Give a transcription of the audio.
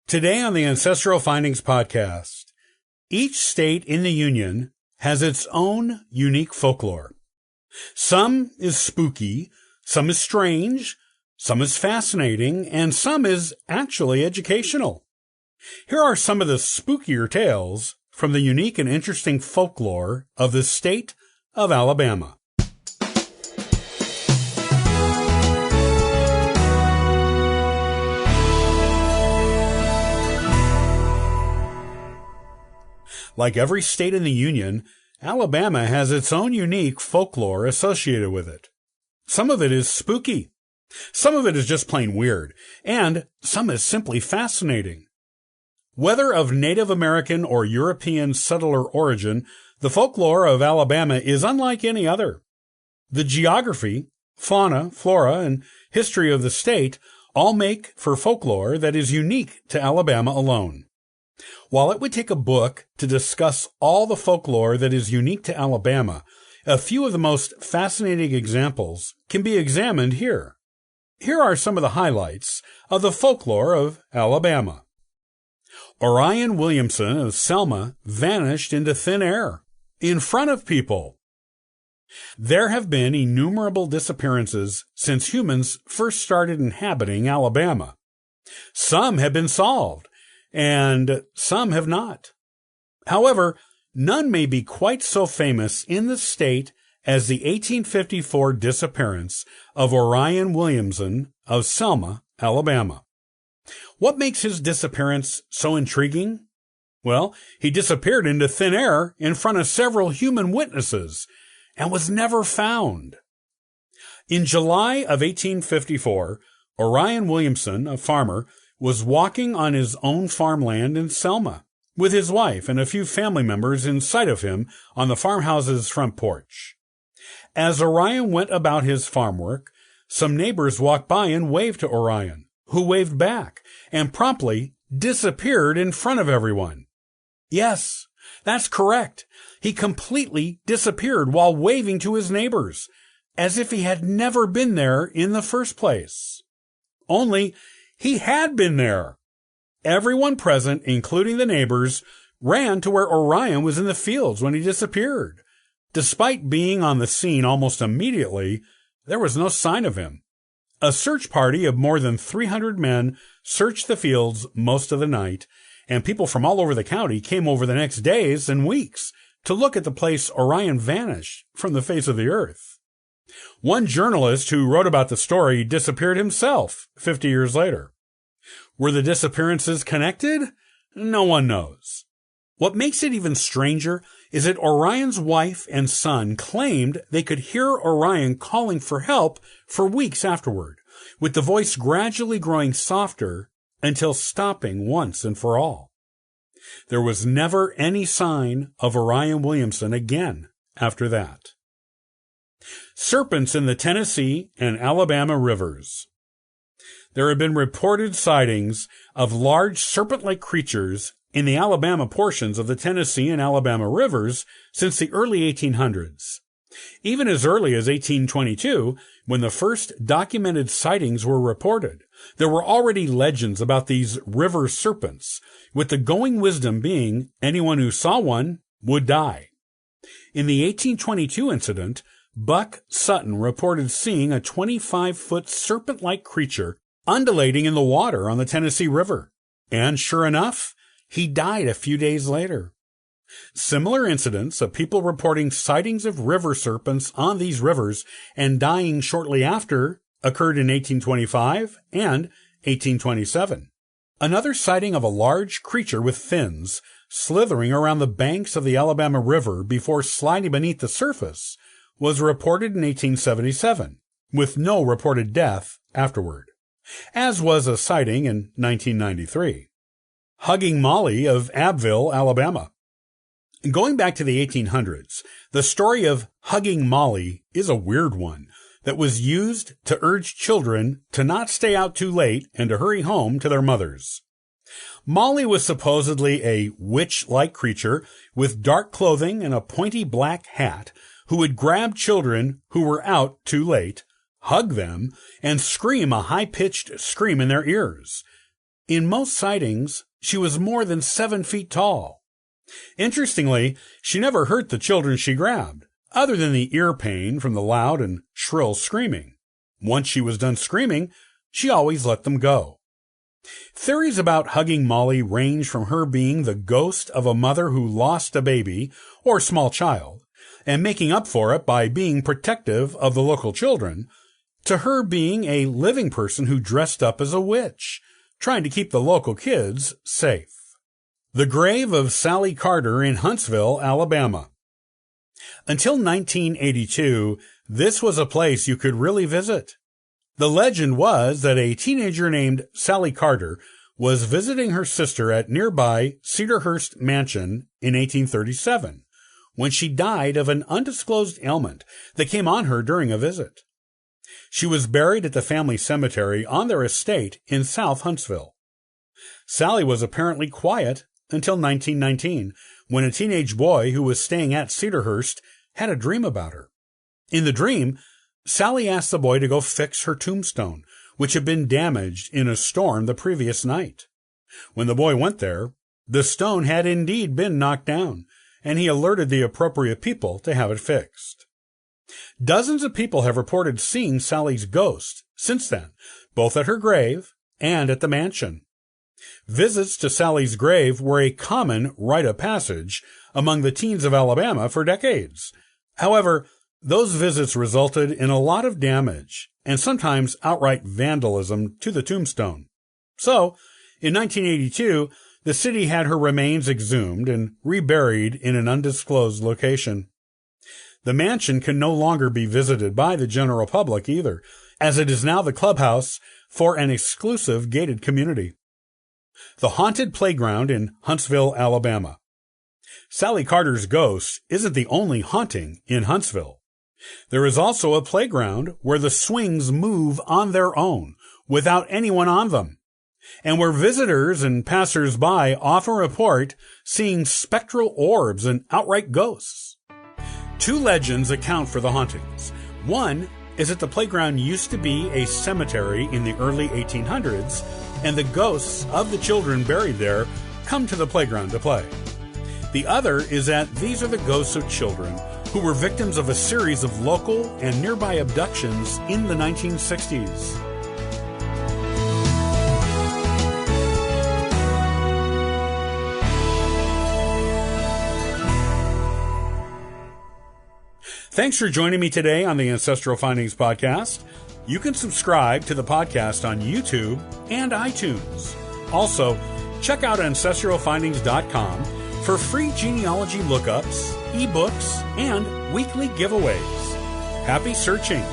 Today on the Ancestral Findings podcast, each state in the Union has its own unique folklore. Some is spooky, some is strange, some is fascinating, and some is actually educational. Here are some of the spookier tales from the unique and interesting folklore of the state of Alabama. Like every state in the Union, Alabama has its own unique folklore associated with it. Some of it is spooky. Some of it is just plain weird. And some is simply fascinating. Whether of Native American or European settler origin, the folklore of Alabama is unlike any other. The geography, fauna, flora, and history of the state all make for folklore that is unique to Alabama alone. While it would take a book to discuss all the folklore that is unique to Alabama, a few of the most fascinating examples can be examined here. Here are some of the highlights of the folklore of Alabama. Orion Williamson of Selma vanished into thin air, in front of people. There have been innumerable disappearances since humans first started inhabiting Alabama. Some have been solved, and some have not. However, none may be quite so famous in the state as the 1854 disappearance of Orion Williamson of Selma, Alabama. What makes his disappearance so intriguing? Well, he disappeared into thin air in front of several human witnesses and was never found. In July of 1854, Orion Williamson, a farmer, was walking on his own farmland in Selma, with his wife and a few family members in sight of him on the farmhouse's front porch. As Orion went about his farm work, some neighbors walked by and waved to Orion, who waved back, and promptly disappeared in front of everyone. Yes, that's correct. He completely disappeared while waving to his neighbors, as if he had never been there in the first place. Only he had been there. Everyone present, including the neighbors, ran to where Orion was in the fields when he disappeared. Despite being on the scene almost immediately, there was no sign of him. A search party of more than 300 men searched the fields most of the night, and people from all over the county came over the next days and weeks to look at the place Orion vanished from the face of the earth. One journalist who wrote about the story disappeared himself 50 years later. Were the disappearances connected? No one knows. What makes it even stranger is that Orion's wife and son claimed they could hear Orion calling for help for weeks afterward, with the voice gradually growing softer until stopping once and for all. There was never any sign of Orion Williamson again after that. Serpents in the Tennessee and Alabama rivers. There have been reported sightings of large serpent-like creatures in the Alabama portions of the Tennessee and Alabama rivers since the early 1800s. Even as early as 1822, when the first documented sightings were reported, there were already legends about these river serpents, with the going wisdom being anyone who saw one would die. In the 1822 incident, Buck Sutton reported seeing a 25-foot serpent-like creature undulating in the water on the Tennessee River. And sure enough, he died a few days later. Similar incidents of people reporting sightings of river serpents on these rivers and dying shortly after occurred in 1825 and 1827. Another sighting of a large creature with fins slithering around the banks of the Alabama River before sliding beneath the surface was reported in 1877, with no reported death afterward, as was a sighting in 1993. Hugging Molly of Abbeville, Alabama. Going back to the 1800s, the story of Hugging Molly is a weird one that was used to urge children to not stay out too late and to hurry home to their mothers. Molly was supposedly a witch-like creature with dark clothing and a pointy black hat who would grab children who were out too late, hug them, and scream a high-pitched scream in their ears. In most sightings, she was more than 7 feet tall. Interestingly, she never hurt the children she grabbed, other than the ear pain from the loud and shrill screaming. Once she was done screaming, she always let them go. Theories about hugging Molly range from her being the ghost of a mother who lost a baby or small child, and making up for it by being protective of the local children, to her being a living person who dressed up as a witch, trying to keep the local kids safe. The grave of Sally Carter in Huntsville, Alabama. Until 1982, this was a place you could really visit. The legend was that a teenager named Sally Carter was visiting her sister at nearby Cedarhurst Mansion in 1837, when she died of an undisclosed ailment that came on her during a visit. She was buried at the family cemetery on their estate in South Huntsville. Sally was apparently quiet until 1919, when a teenage boy who was staying at Cedarhurst had a dream about her. In the dream, Sally asked the boy to go fix her tombstone, which had been damaged in a storm the previous night. When the boy went there, the stone had indeed been knocked down, and he alerted the appropriate people to have it fixed. Dozens of people have reported seeing Sally's ghost since then, both at her grave and at the mansion. Visits to Sally's grave were a common rite of passage among the teens of Alabama for decades. However, those visits resulted in a lot of damage and sometimes outright vandalism to the tombstone. So, in 1982, the city had her remains exhumed and reburied in an undisclosed location. The mansion can no longer be visited by the general public either, as it is now the clubhouse for an exclusive gated community. The Haunted Playground in Huntsville, Alabama. Sally Carter's ghost isn't the only haunting in Huntsville. There is also a playground where the swings move on their own, without anyone on them, and where visitors and passers-by often report seeing spectral orbs and outright ghosts. 2 legends account for the hauntings. One is that the playground used to be a cemetery in the early 1800s, and the ghosts of the children buried there come to the playground to play. The other is that these are the ghosts of children who were victims of a series of local and nearby abductions in the 1960s. Thanks for joining me today on the Ancestral Findings podcast. You can subscribe to the podcast on YouTube and iTunes. Also, check out ancestralfindings.com for free genealogy lookups, ebooks, and weekly giveaways. Happy searching!